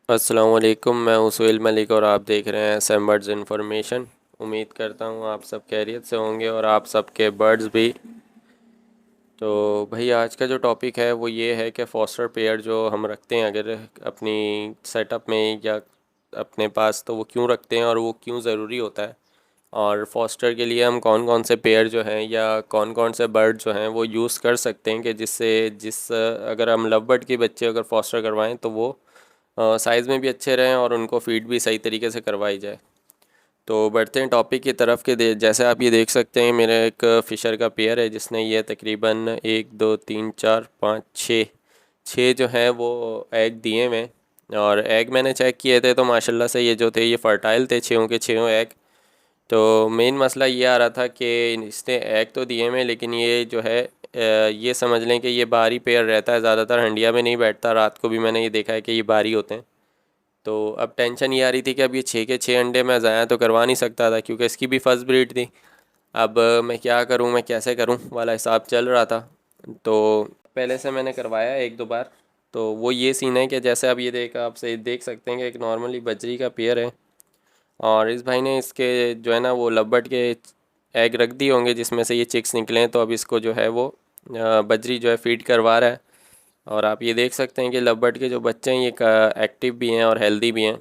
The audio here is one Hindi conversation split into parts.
अस्सलाम वालेकुम, मैं हूं सुहेल मलिक और आप देख रहे हैं सैम बर्ड्स इन्फॉर्मेशन। उम्मीद करता हूं आप सब खैरियत से होंगे और आप सबके बर्ड्स भी। तो भाई आज का जो टॉपिक है वो ये है कि फॉस्टर पेयर जो हम रखते हैं अगर अपनी सेटअप में या अपने पास, तो वो क्यों रखते हैं और वो क्यों ज़रूरी होता है। और फॉस्टर के लिए हम कौन कौन से पेयर जो हैं या कौन कौन से बर्ड जो हैं वो यूज़ कर सकते हैं कि जिससे अगर हम लव बर्ड के बच्चे अगर फॉस्टर करवाएं तो वो साइज़ में भी अच्छे रहें और उनको फीड भी सही तरीके से करवाई जाए। तो बढ़ते हैं टॉपिक की तरफ के जैसे आप ये देख सकते हैं मेरा एक फ़िशर का पेयर है जिसने ये तकरीबन 1 2 3 4 5 6 6 जो है वो एग दिए हुए हैं। और एग मैंने चेक किए थे तो माशाल्लाह से ये जो थे ये फ़र्टाइल थे, छयों के छयों एग। तो मेन मसला ये आ रहा था कि इसने एग तो दिए हुए लेकिन ये जो है ये समझ लें कि ये बाहरी पेयर रहता है, ज़्यादातर हंडिया में नहीं बैठता। रात को भी मैंने ये देखा है कि ये बाहरी होते हैं। तो अब टेंशन ये आ रही थी कि अब ये 6 के 6 अंडे मैं ज़ाया तो करवा नहीं सकता था क्योंकि इसकी भी फर्स्ट ब्रीड थी। अब मैं क्या करूं, मैं कैसे करूं वाला हिसाब चल रहा था। तो पहले से मैंने करवाया एक दो बार। तो वो ये सीन है कि जैसे आप ये आपसे देख सकते हैं कि एक नॉर्मली बजरी का पेयर है और इस भाई ने इसके जो है ना वो लबर्ट के एग रख दिए होंगे जिसमें से ये चिक्स निकले हैं। तो अब इसको जो है वो बजरी जो है फीड करवा रहा है। और आप ये देख सकते हैं कि लवबर्ड के जो बच्चे हैं ये एक्टिव भी हैं और हेल्दी भी हैं।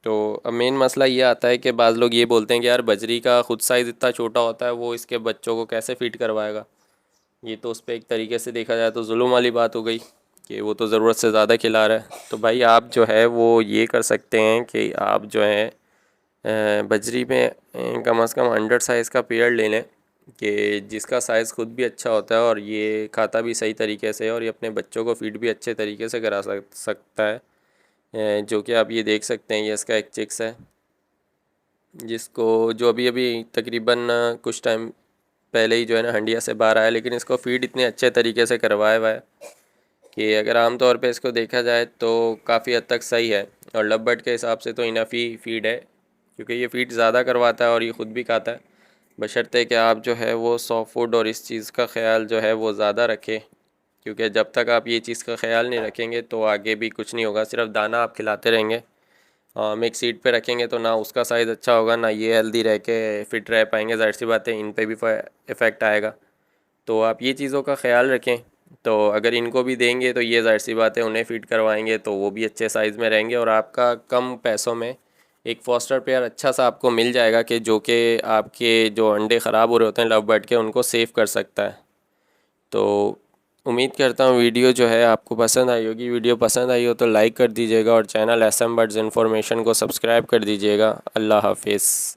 तो अब मेन मसला ये आता है कि बाज़ लोग ये बोलते हैं कि यार बजरी का खुद साइज़ इतना छोटा होता है, वो इसके बच्चों को कैसे फीड करवाएगा। ये तो उस पर एक तरीके से देखा जाए तो जुल्म वाली बात हो गई कि वो तो ज़रूरत से ज़्यादा खिला रहा है। तो भाई आप जो है वो ये कर सकते हैं कि आप जो है बजरी में कम से कम 100 साइज़ का पेड़ ले लें कि जिसका साइज़ खुद भी अच्छा होता है और ये खाता भी सही तरीके से और ये अपने बच्चों को फीड भी अच्छे तरीके से करा सकता है। जो कि आप ये देख सकते हैं ये इसका एक चिक्स है जिसको जो अभी अभी तकरीबन कुछ टाइम पहले ही जो है ना हंडिया से बाहर आया, लेकिन इसको फीड इतने अच्छे तरीके से करवाया हुआ है कि अगर आम तौर पे इसको देखा जाए तो काफ़ी हद तक सही है। और लव बर्ड के हिसाब से तो इनफ ही फीड है क्योंकि ये फीड ज़्यादा करवाता है और ये ख़ुद भी खाता है। बशर्ते कि आप जो है वो सॉफ्ट फूड और इस चीज़ का ख्याल जो है वो ज़्यादा रखें, क्योंकि जब तक आप ये चीज़ का ख्याल नहीं रखेंगे तो आगे भी कुछ नहीं होगा। सिर्फ दाना आप खिलाते रहेंगे, मिक्स सीड पे रखेंगे तो ना उसका साइज़ अच्छा होगा ना ये हेल्दी रह के फिट रह पाएंगे। ज़ाहिर सी बात है इन पे भी इफ़ेक्ट आएगा। तो आप ये चीज़ों का ख्याल रखें। तो अगर इनको भी देंगे तो ये ज़ाहिर सी बात है उन्हें फीड करवाएंगे तो वो भी अच्छे साइज़ में रहेंगे और आपका कम पैसों में एक फॉस्टर पेयर अच्छा सा आपको मिल जाएगा कि जो कि आपके जो अंडे ख़राब हो रहे होते हैं लव बर्ड के उनको सेव कर सकता है। तो उम्मीद करता हूँ वीडियो जो है आपको पसंद आई होगी। वीडियो पसंद आई हो तो लाइक कर दीजिएगा और चैनल एसएम बर्ड्स इन्फॉर्मेशन को सब्सक्राइब कर दीजिएगा। अल्लाह हाफिज़।